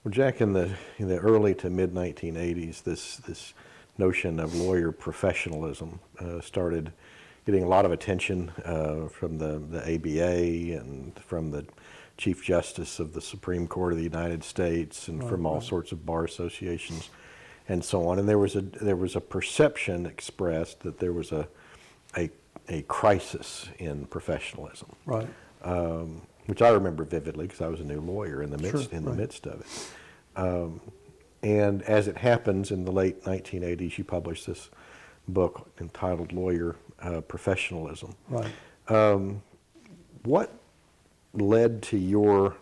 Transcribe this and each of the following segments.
Well, Jack, in the early to mid 1980s, this notion of lawyer professionalism started getting a lot of attention from the ABA and from the Chief Justice of the Supreme Court of the United States and from all sorts of bar associations and so on. And there was a perception expressed that there was a crisis in professionalism. Right. Which I remember vividly because I was a new lawyer in the midst of it. And as it happens, in the late 1980s, you published this book entitled Lawyer Professionalism. Right. What led to your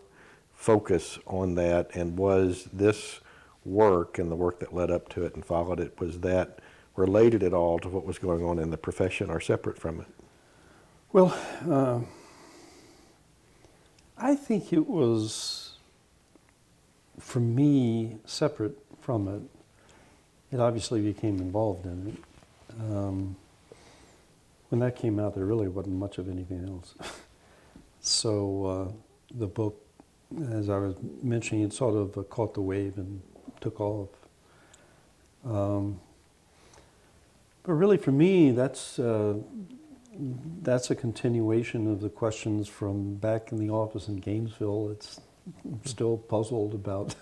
focus on that, and was this work and the work that led up to it and followed it, was that related at all to what was going on in the profession or separate from it? Well, I think it was, for me, separate from it. It obviously became involved in it. When that came out, there really wasn't much of anything else. So the book, as I was mentioning, it sort of caught the wave and took off. But really, for me, that's a continuation of the questions from back in the office in Gainesville. I'm still puzzled about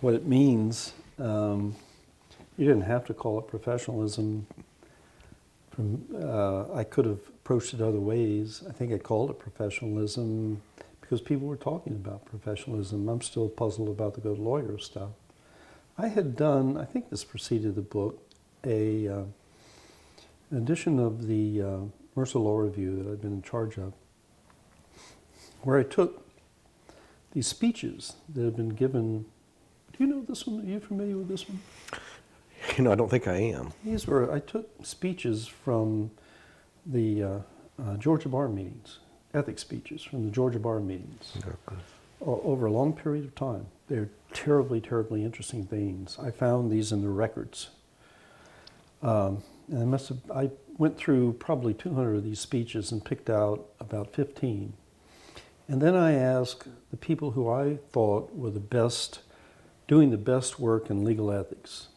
what it means. You didn't have to call it professionalism. I could have approached it other ways. I think I called it professionalism because people were talking about professionalism. I'm still puzzled about the good lawyer stuff. I had done, I think this preceded the book, an edition of the Mercer Law Review that I've been in charge of, where I took these speeches that have been given. Do you know this one? Are you familiar with this one? I don't think I am. I took speeches from the Georgia bar meetings, ethics speeches from the Georgia bar meetings, over a long period of time. They're terribly, terribly interesting things. I found these in the records. And I went through probably 200 of these speeches and picked out about 15. And then I asked the people who I thought were the best, doing the best work in legal ethics,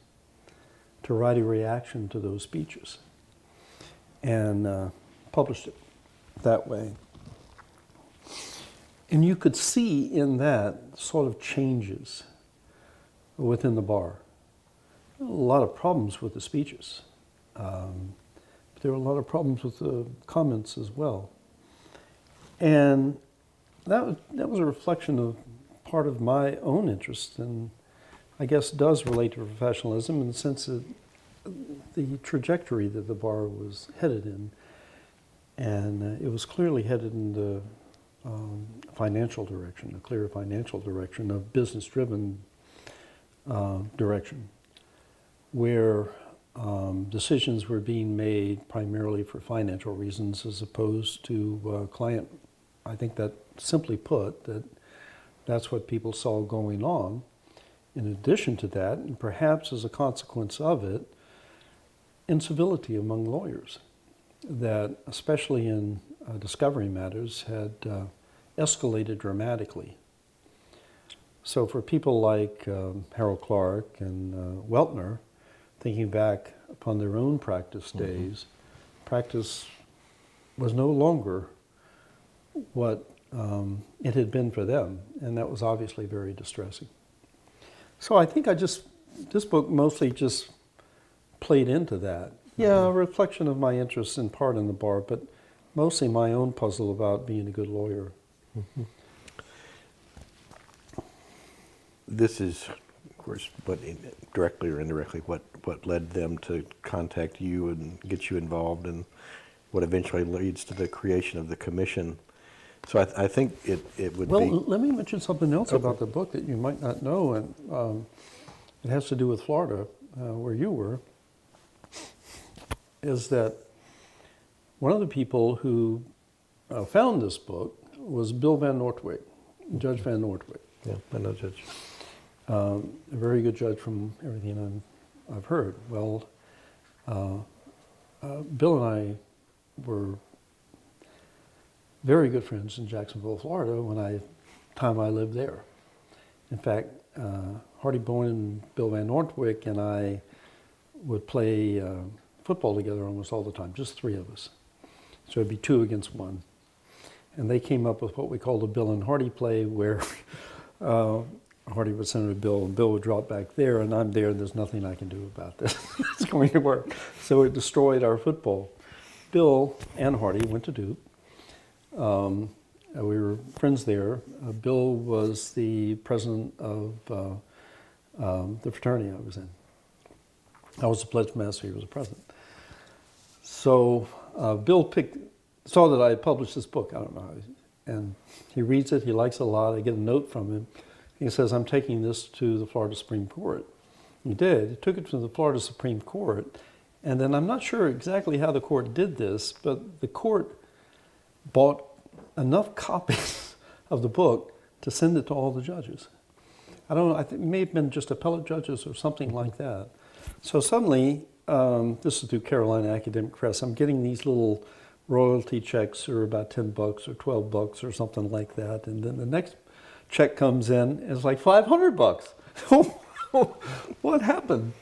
to write a reaction to those speeches, and published it that way. And you could see in that sort of changes within the bar. A lot of problems with the speeches. But there were a lot of problems with the comments as well. And that was a reflection of part of my own interest, and I guess does relate to professionalism in the sense that the trajectory that the bar was headed in. And it was clearly headed in the financial direction, a clear financial direction, a business-driven direction, where decisions were being made primarily for financial reasons as opposed to client. I think that, simply put, that's what people saw going on. In addition to that, and perhaps as a consequence of it, incivility among lawyers that, especially in discovery matters, had escalated dramatically. So for people like Harold Clark and Weltner, thinking back upon their own practice days, practice was no longer what it had been for them, and that was obviously very distressing. So I think this book mostly just played into that. Yeah, a reflection of my interest in part in the bar, but mostly my own puzzle about being a good lawyer. Mm-hmm. This is, of course, directly or indirectly, what led them to contact you and get you involved, and what eventually leads to the creation of the commission. So I think it would be... Well, let me mention something else about the book that you might not know, and it has to do with Florida, where you were, is that one of the people who found this book was Bill Van Nortwick, Judge Van Nortwick. Yeah, I know Judge. A very good judge from everything I've heard. Well, Bill and I were very good friends in Jacksonville, Florida, time I lived there. In fact, Hardy Bowen and Bill Van Ortwick and I would play football together almost all the time, just three of us. So it'd be 2 against 1. And they came up with what we called a Bill and Hardy play, where Hardy would center to Bill, and Bill would drop back there, and I'm there, and there's nothing I can do about this. It's going to work. So it destroyed our football. Bill and Hardy went to Duke. We were friends there. Bill was the president of the fraternity I was in. I was the pledge master, he was the president. So Bill saw that I had published this book, I don't know how, and he reads it, he likes it a lot. I get a note from him. He says, I'm taking this to the Florida Supreme Court. He did. He took it to the Florida Supreme Court, and then I'm not sure exactly how the court did this, but the court bought enough copies of the book to send it to all the judges. I don't know, I think it may have been just appellate judges or something like that. So suddenly, this is through Carolina Academic Press, I'm getting these little royalty checks that are about $10 or $12 or something like that, and then the next check comes in, and it's like $500. What happened?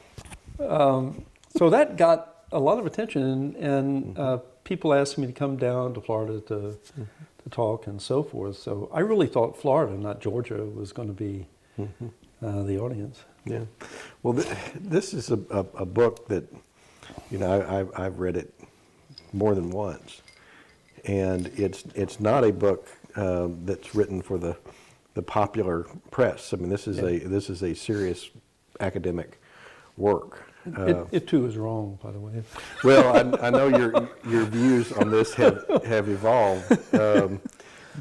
So that got a lot of attention, and people asked me to come down to Florida to talk and so forth. So I really thought Florida, not Georgia, was going to be the audience. Yeah. Well, this is a book that, you know, I've read it more than once, and it's not a book that's written for the popular press. I mean, this is a serious academic work. It too is wrong, by the way. Well, I know your views on this have evolved,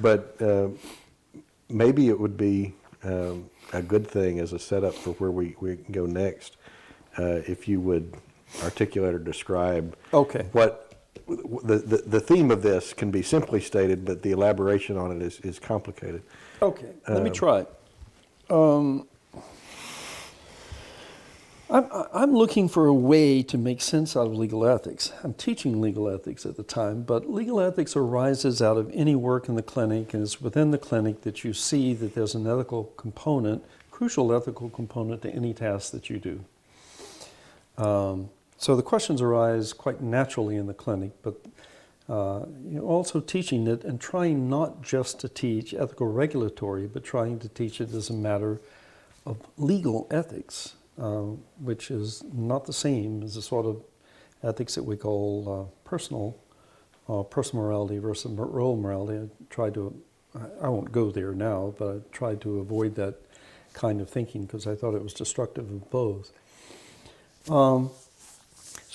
but maybe it would be a good thing as a setup for where we can go next, if you would articulate or describe what the theme of this can be simply stated, but the elaboration on it is complicated. Okay, let me try. I'm looking for a way to make sense out of legal ethics. I'm teaching legal ethics at the time, but legal ethics arises out of any work in the clinic, and it's within the clinic that you see that there's an ethical component, crucial ethical component to any task that you do. So the questions arise quite naturally in the clinic, but you're also teaching it and trying not just to teach ethical regulatory, but trying to teach it as a matter of legal ethics. Which is not the same as the sort of ethics that we call personal morality versus role morality. I won't go there now, but I tried to avoid that kind of thinking because I thought it was destructive of both. So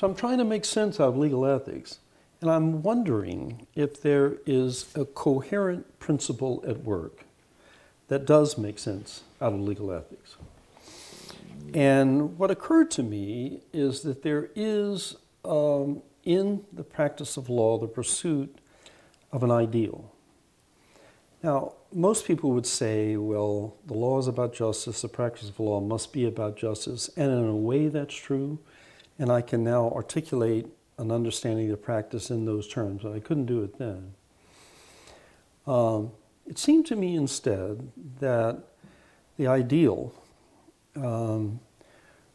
I'm trying to make sense out of legal ethics, and I'm wondering if there is a coherent principle at work that does make sense out of legal ethics. And what occurred to me is that there is, in the practice of law, the pursuit of an ideal. Now, most people would say, well, the law is about justice, the practice of law must be about justice, and in a way that's true, and I can now articulate an understanding of the practice in those terms, but I couldn't do it then. It seemed to me instead that the ideal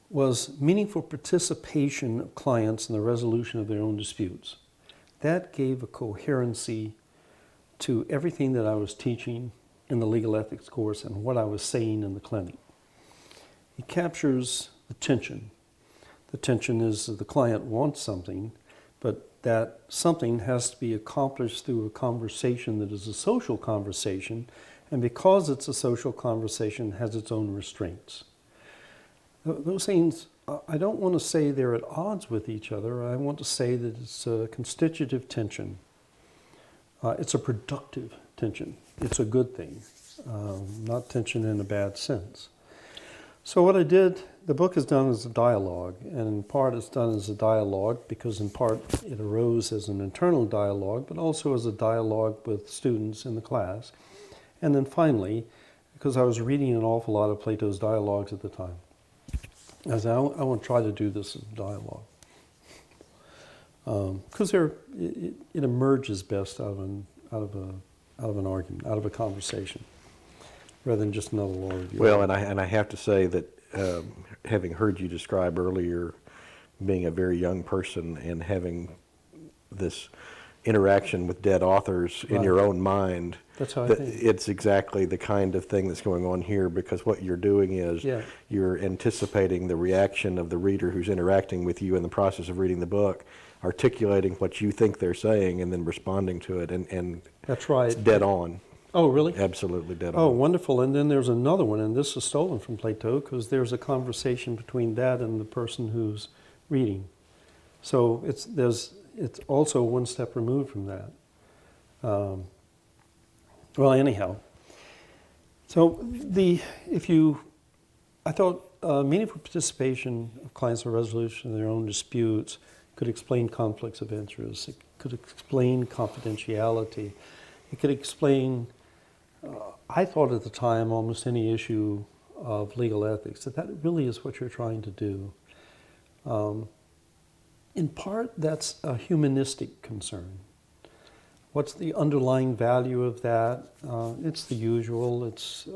was meaningful participation of clients in the resolution of their own disputes. That gave a coherency to everything that I was teaching in the legal ethics course and what I was saying in the clinic. It captures the tension. The tension is that the client wants something, but that something has to be accomplished through a conversation that is a social conversation, and because it's a social conversation, has its own restraints. Those things, I don't want to say they're at odds with each other. I want to say that it's a constitutive tension. It's a productive tension. It's a good thing, not tension in a bad sense. So what I did, the book is done as a dialogue, and in part it's done as a dialogue because in part it arose as an internal dialogue, but also as a dialogue with students in the class. And then finally, because I was reading an awful lot of Plato's dialogues at the time, I said, I want to try to do this as a dialogue. Because it emerges best out of an argument, out of a conversation. rather than just another law review. Well, and I have to say that having heard you describe earlier being a very young person and having this interaction with dead authors in Right. your own mind, That's how I that think. it's exactly the kind of thing that's going on here, because what you're doing is Yeah. you're anticipating the reaction of the reader who's interacting with you in the process of reading the book, articulating what you think they're saying, and then responding to it, and That's right. it's dead on. Oh, really? Absolutely dead Oh, on. wonderful. And then there's another one, and this is stolen from Plato because there's a conversation between that and the person who's reading. So it's also one step removed from that. Well, anyhow. So I thought meaningful participation of clients in resolution of their own disputes could explain conflicts of interest. It could explain confidentiality. It could explain, I thought at the time, almost any issue of legal ethics, that really is what you're trying to do. In part, that's a humanistic concern. What's the underlying value of that? It's the usual. It's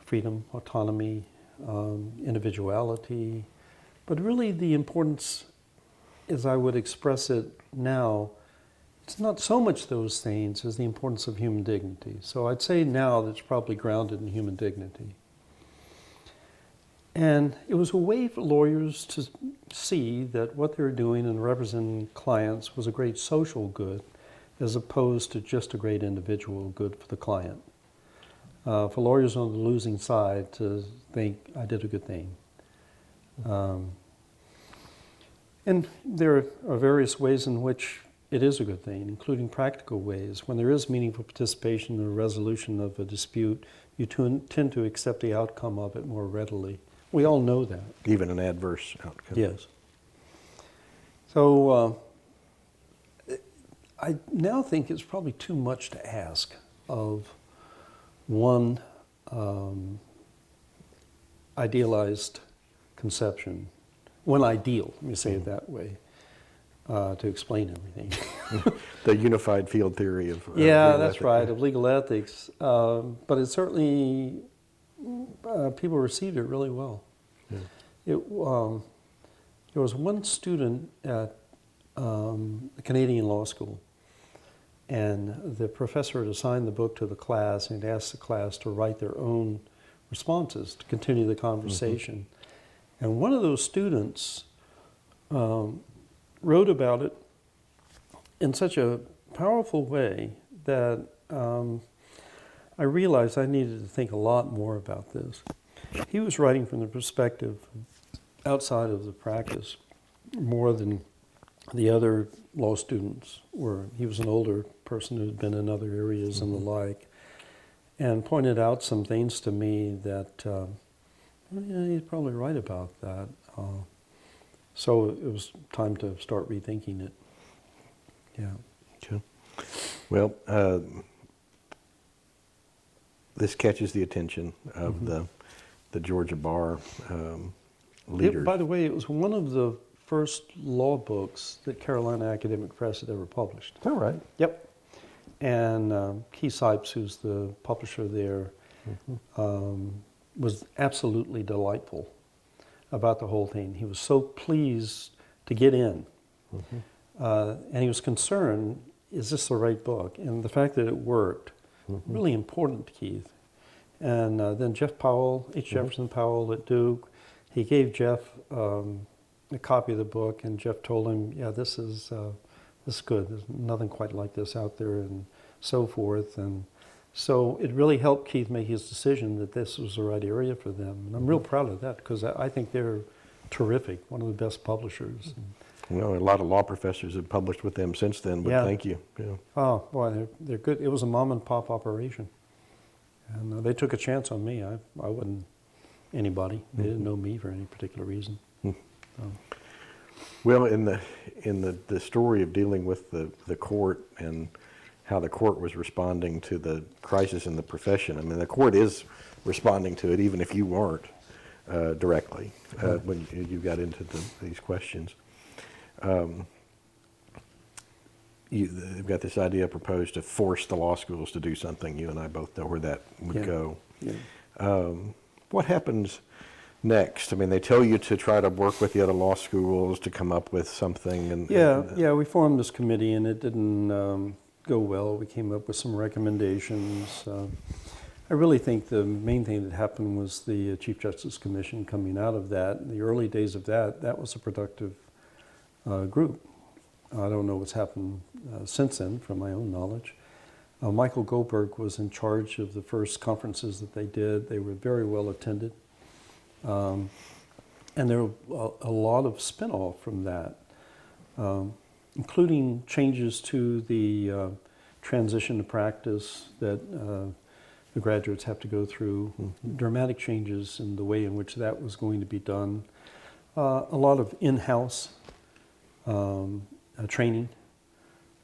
freedom, autonomy, individuality. But really the importance, as I would express it now, it's not so much those things as the importance of human dignity. So I'd say now that's probably grounded in human dignity. And it was a way for lawyers to see that what they were doing in representing clients was a great social good, as opposed to just a great individual good for the client. For lawyers on the losing side to think, I did a good thing. And there are various ways in which it is a good thing, including practical ways. When there is meaningful participation in the resolution of a dispute, you tend to accept the outcome of it more readily. We all know that. Even an adverse outcome. Yes. So I now think it's probably too much to ask of one idealized conception, one ideal, let me say it that way, to explain everything. The unified field theory of Yeah, legal that's ethics. right, of legal ethics. But it certainly, people received it really well. Yeah. There was one student at the Canadian Law School, and the professor had assigned the book to the class and asked the class to write their own responses to continue the conversation. Mm-hmm. And one of those students wrote about it in such a powerful way that I realized I needed to think a lot more about this. He was writing from the perspective outside of the practice more than the other law students were. He was an older person who had been in other areas and the like, and pointed out some things to me that, yeah, he's probably right about that. So it was time to start rethinking it. Yeah. Okay. Well, this catches the attention of the Georgia Bar leaders. By the way, it was one of the first law books that Carolina Academic Press had ever published. All right. Yep. And Keith Sipes, who's the publisher there, was absolutely delightful about the whole thing. He was so pleased to get in. And he was concerned, is this the right book? And the fact that it worked, really important to Keith. And then Jeff Powell, H. Jefferson Powell at Duke, he gave Jeff a copy of the book, and Jeff told him, yeah, this is good. There's nothing quite like this out there, and so forth. And so it really helped Keith make his decision that this was the right area for them. And I'm real proud of that, because I think they're terrific, one of the best publishers. Well, a lot of law professors have published with them since then, but Yeah. thank you. Yeah. Oh, boy, they're good. It was a mom and pop operation. And they took a chance on me. I wasn't anybody. They didn't know me for any particular reason. Well, in the story of dealing with the court and how the court was responding to the crisis in the profession, I mean, the court is responding to it, even if you weren't directly when you got into these questions. they've got this idea proposed to force the law schools to do something. You and I both know where that would Yeah. go. Yeah. What happens next? I mean, they tell you to try to work with the other law schools to come up with something. Yeah, we formed this committee and it didn't go well. We came up with some recommendations. I really think the main thing that happened was the Chief Justice Commission coming out of that. In the early days of that was a productive group. I don't know what's happened since then, from my own knowledge. Michael Goldberg was in charge of the first conferences that they did. They were very well attended. And there were a lot of spin-off from that, including changes to the transition to practice that the graduates have to go through, dramatic changes in the way in which that was going to be done, a lot of in-house training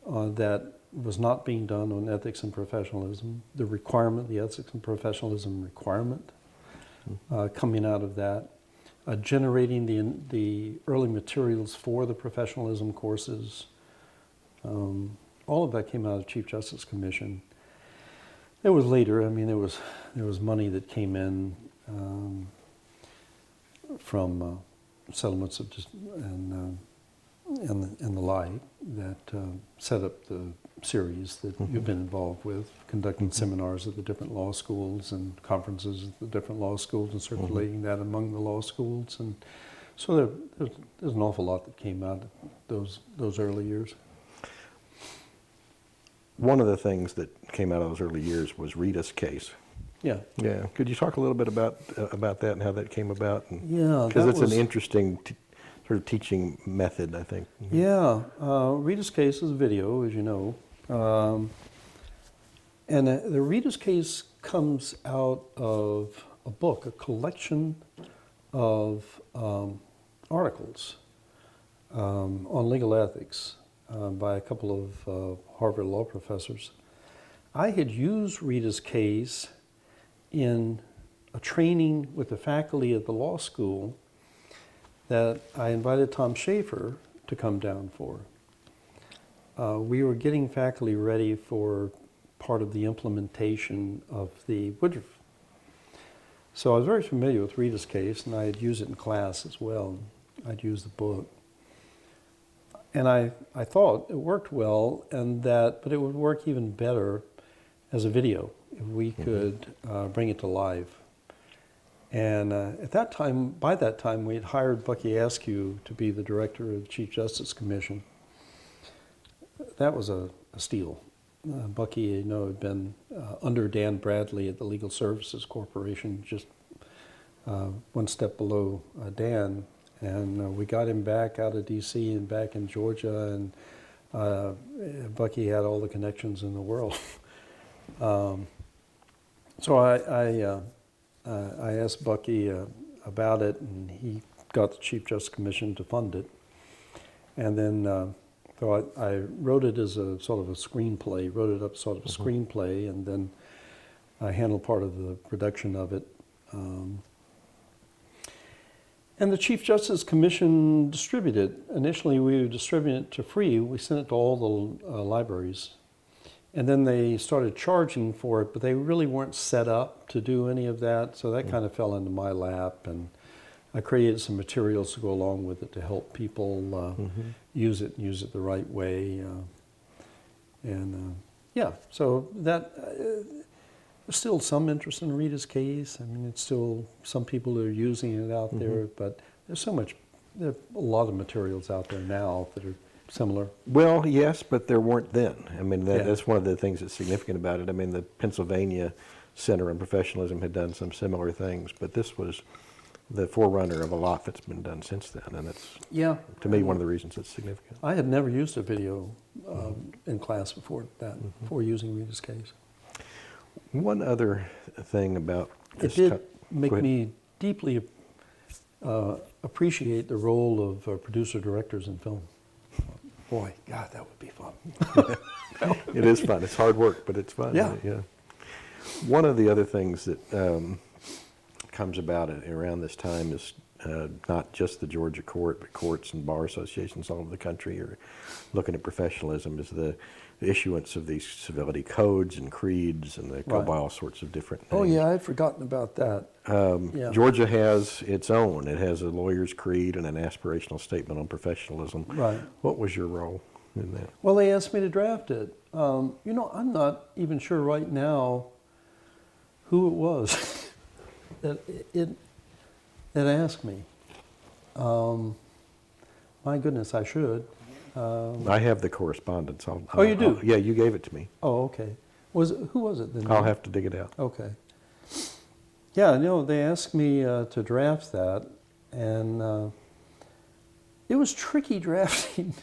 that was not being done on ethics and professionalism, the ethics and professionalism requirement coming out of that, generating the early materials for the professionalism courses. All of that came out of the Chief Justice Commission. It was later. I mean, there was money that came in from settlements of and the like that set up the series that you've been involved with, conducting seminars at the different law schools and conferences at the different law schools and circulating that among the law schools. And so there's an awful lot that came out of those early years. One of the things that came out of those early years was Rita's case. Yeah. Yeah. Could you talk a little bit about that and how that came about? Yeah. Because it's an interesting sort of teaching method, I think. Yeah. Rita's case is a video, as you know. And the Rita's case comes out of a book, a collection of articles on legal ethics by a couple of Harvard law professors. I had used Rita's case in a training with the faculty at the law school that I invited Tom Schaefer to come down for. We were getting faculty ready for part of the implementation of the Woodruff. So I was very familiar with Rita's case, and I had used it in class as well. I'd used the book. And I thought it worked well, but it would work even better as a video if we could bring it to life. And by that time, we had hired Bucky Askew to be the director of the Chief Justice Commission. That was a steal. Bucky, had been under Dan Bradley at the Legal Services Corporation, just one step below Dan. And we got him back out of D.C. and back in Georgia, and Bucky had all the connections in the world. So I asked Bucky about it, and he got the Chief Justice Commission to fund it. And then so I wrote it as a sort of a screenplay, wrote it up sort of a screenplay, and then I handled part of the production of it. And the Chief Justice Commission distributed it. Initially, we would distribute it to free. We sent it to all the libraries. And then they started charging for it, but they really weren't set up to do any of that. So that kind of fell into my lap. And I created some materials to go along with it to help people use it the right way. So that there's still some interest in Rita's case. I mean, it's still some people that are using it out there, but there are a lot of materials out there now that are similar. Well, yes, but there weren't then. I mean, that's one of the things that's significant about it. I mean, the Pennsylvania Center on Professionalism had done some similar things, but this was the forerunner of a lot that's been done since then, and it's, to me, one of the reasons it's significant. I had never used a video in class before before using Rita's case. One other thing about this... It did make me deeply appreciate the role of producer-directors in film. Boy, God, that would be fun. It is fun. It's hard work, but it's fun. Yeah. One of the other things that comes about around this time is not just the Georgia court, but courts and bar associations all over the country are looking at professionalism, is the issuance of these civility codes and creeds, and they go Right. by all sorts of different names. Oh, yeah, I'd forgotten about that. Yeah. Georgia has its own. It has a lawyer's creed and an aspirational statement on professionalism. Right. What was your role in that? Well, they asked me to draft it. I'm not even sure right now who it was that asked me. My goodness, I should. I have the correspondence. Oh, you do? Yeah, you gave it to me. Oh, okay. Who was it then? I'll have to dig it out. Okay. Yeah, no, they asked me to draft that, and it was tricky drafting.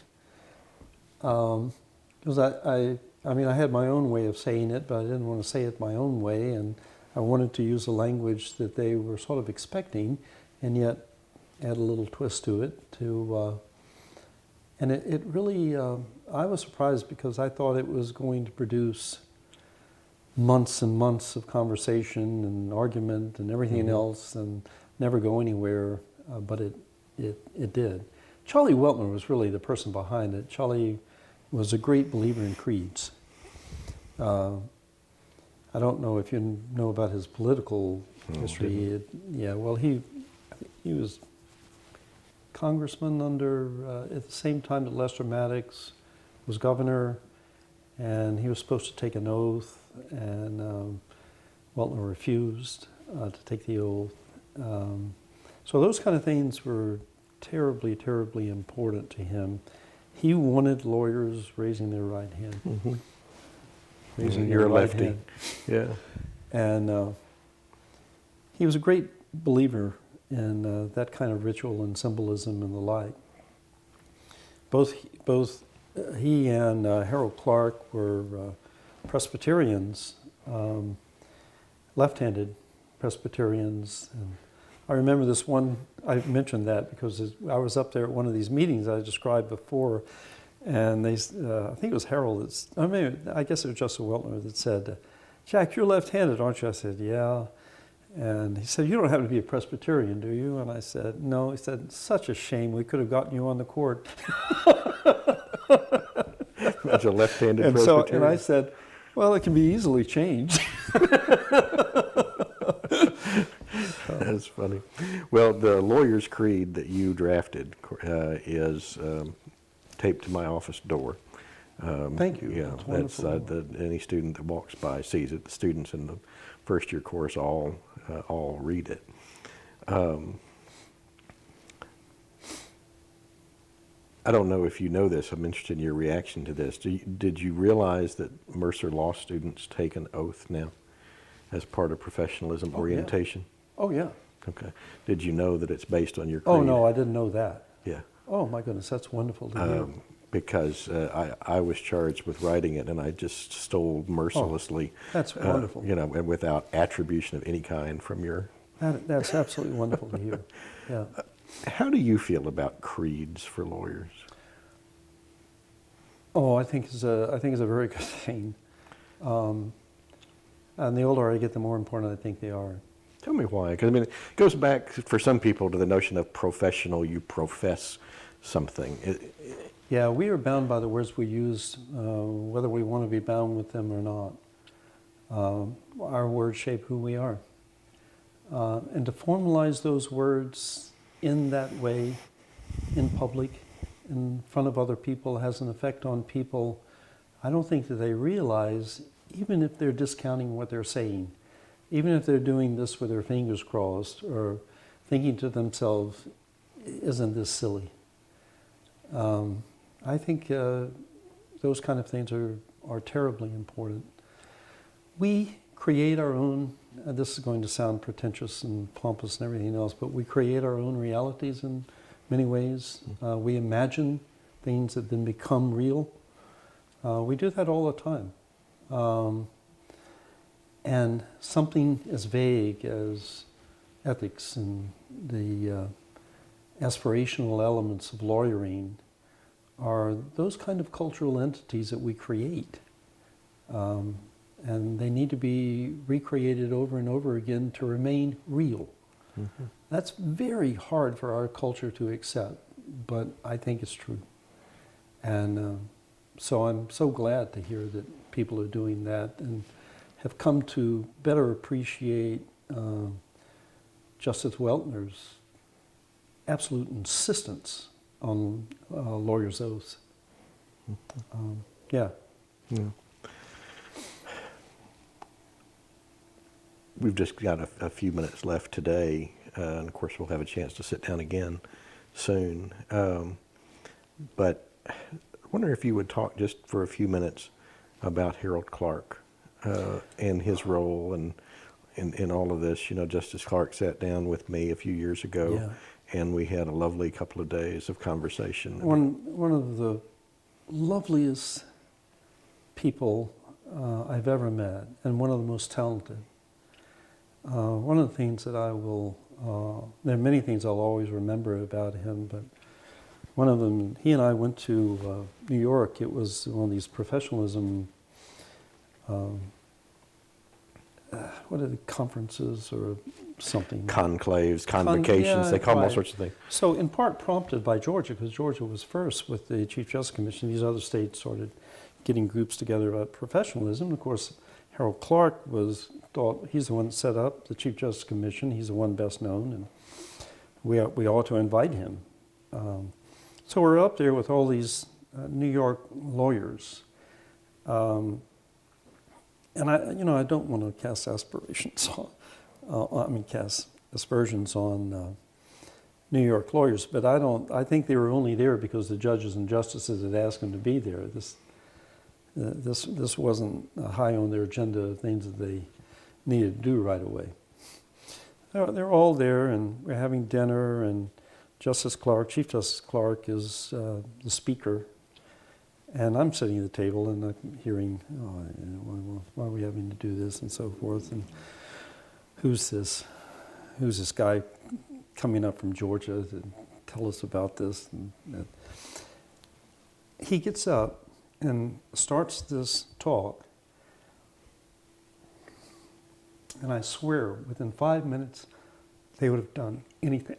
Because I mean, I had my own way of saying it, but I didn't want to say it my own way, and I wanted to use a language that they were sort of expecting, and yet add a little twist to it. And it really, I was surprised because I thought it was going to produce months and months of conversation and argument and everything else, and never go anywhere. But it did. Charlie Weltner was really the person behind it. Charlie was a great believer in creeds. I don't know if you know about his political history. He was congressman under, at the same time that Lester Maddox was governor, and he was supposed to take an oath, and Weltner refused to take the oath. So those kind of things were terribly, terribly important to him. He wanted lawyers raising their right hand. Mm-hmm. Raising You're their a right lefty. hand. Yeah. And he was a great believer in that kind of ritual and symbolism and the like. Both he and Harold Clark were Presbyterians, left-handed Presbyterians. And I remember this one, I mentioned that because I was up there at one of these meetings I described before, and I think it was Harold, I guess it was Justin Weltner that said, "Jack, you're left-handed, aren't you?" I said, "Yeah." And he said, "You don't have to be a Presbyterian, do you?" And I said, "No." He said, "Such a shame, we could have gotten you on the court." That's a left-handed And Presbyterian. I said, "Well, it can be easily changed." That's funny. Well, the lawyer's creed that you drafted is taped to my office door. Thank you. Yeah, That's wonderful. any student that walks by sees it. The students in the first year course all read it. I don't know if you know this. I'm interested in your reaction to this. Did you realize that Mercer Law students take an oath now as part of professionalism orientation? Oh, yeah. Okay. Did you know that it's based on your creed? Oh, no, I didn't know that. Yeah. Oh, my goodness, that's wonderful to hear. Because I was charged with writing it, and I just stole mercilessly. That's wonderful. And without attribution of any kind from your. That's absolutely wonderful to hear. Yeah. How do you feel about creeds for lawyers? Oh, I think it's a very good thing. And the older I get, the more important I think they are. Tell me why. Because it goes back for some people to the notion of professional. You profess something. Yeah, we are bound by the words we use, whether we want to be bound with them or not. Our words shape who we are. And to formalize those words in that way, in public, in front of other people, has an effect on people I don't think that they realize, even if they're discounting what they're saying, even if they're doing this with their fingers crossed or thinking to themselves, isn't this silly? I think those kind of things are terribly important. We create our own, this is going to sound pretentious and pompous and everything else, but we create our own realities in many ways. We imagine things that then become real. We do that all the time. And something as vague as ethics and the aspirational elements of lawyering are those kind of cultural entities that we create. And they need to be recreated over and over again to remain real. That's very hard for our culture to accept, but I think it's true. And so I'm so glad to hear that people are doing that and have come to better appreciate Justice Weltner's absolute insistence on lawyers' oaths. Yeah. Yeah. We've just got a few minutes left today, and of course we'll have a chance to sit down again soon. But I wonder if you would talk just for a few minutes about Harold Clark and his role and in all of this. You know, Justice Clark sat down with me a few years ago, Yeah. and we had a lovely couple of days of conversation. One of the loveliest people I've ever met, and one of the most talented. One of the things that I will, there are many things I'll always remember about him, but one of them, he and I went to New York. It was one of these professionalism, what are the conferences or something? Conclaves, convocations, they call them all right. sorts of things. So in part prompted by Georgia, because Georgia was first with the Chief Justice Commission. These other states started getting groups together about professionalism. Of course, Harold Clark thought he's the one that set up the Chief Justice Commission. He's the one best known, and we ought to invite him. So we're up there with all these New York lawyers, and I don't want to cast aspirations on, cast aspersions on New York lawyers, but I think they were only there because the judges and justices had asked them to be there. This wasn't high on their agenda of things that they needed to do right away. They're all there, and we're having dinner, and Justice Clark, Chief Justice Clark, is the speaker, and I'm sitting at the table, and I'm hearing, why are we having to do this, and so forth, and who's this guy coming up from Georgia to tell us about this? And he gets up and starts this talk, and I swear within 5 minutes they would have done anything,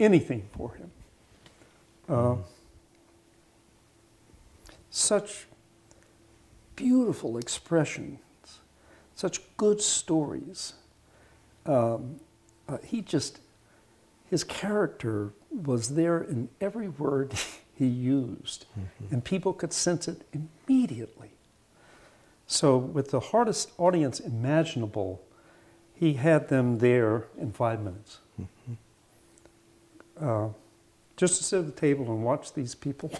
anything for him. Such beautiful expressions, such good stories. His character was there in every word he used, and people could sense it immediately. So with the hardest audience imaginable, he had them there in 5 minutes. Just to sit at the table and watch these people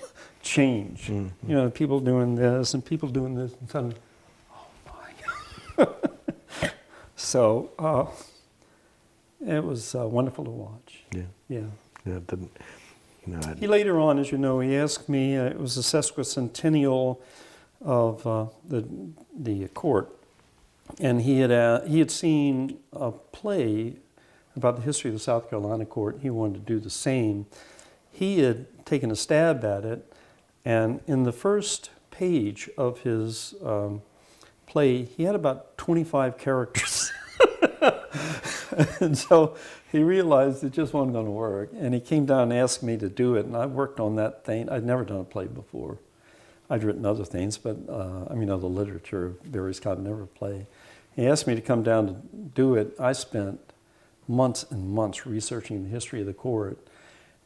change. You know, people doing this and people doing this, and suddenly, oh my. So it was wonderful to watch. Yeah. Yeah, it didn't, He later on, as you know, he asked me, it was the sesquicentennial of the court, and he had seen a play about the history of the South Carolina court. He wanted to do the same. He had taken a stab at it, and in the first page of his play, he had about 25 characters. And so he realized it just wasn't going to work, and he came down and asked me to do it, and I worked on that thing. I'd never done a play before. I'd written other things, but other literature, various kinds, never a play. He asked me to come down to do it. I spent months and months researching the history of the court,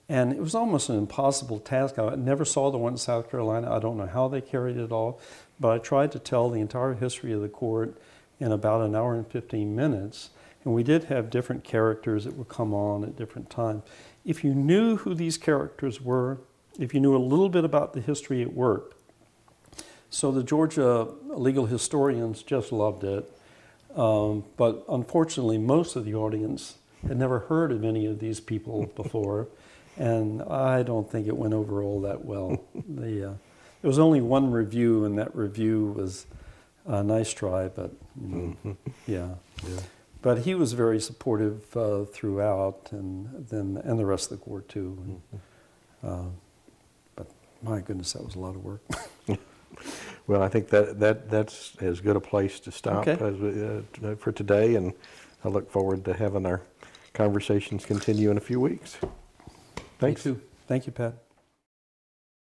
and it was almost an impossible task. I never saw the one in South Carolina. I don't know how they carried it off, but I tried to tell the entire history of the court in about an hour and 15 minutes. And we did have different characters that would come on at different times. If you knew who these characters were, if you knew a little bit about the history, it worked. So the Georgia legal historians just loved it. But unfortunately, most of the audience had never heard of any of these people before. And I don't think it went over all that well. There was only one review, and that review was a nice try, but yeah. But he was very supportive throughout, and the rest of the court too. But my goodness, that was a lot of work. Well, I think that's as good a place to stop Okay. as for today, and I look forward to having our conversations continue in a few weeks. Thanks. Me too. Thank you, Pat.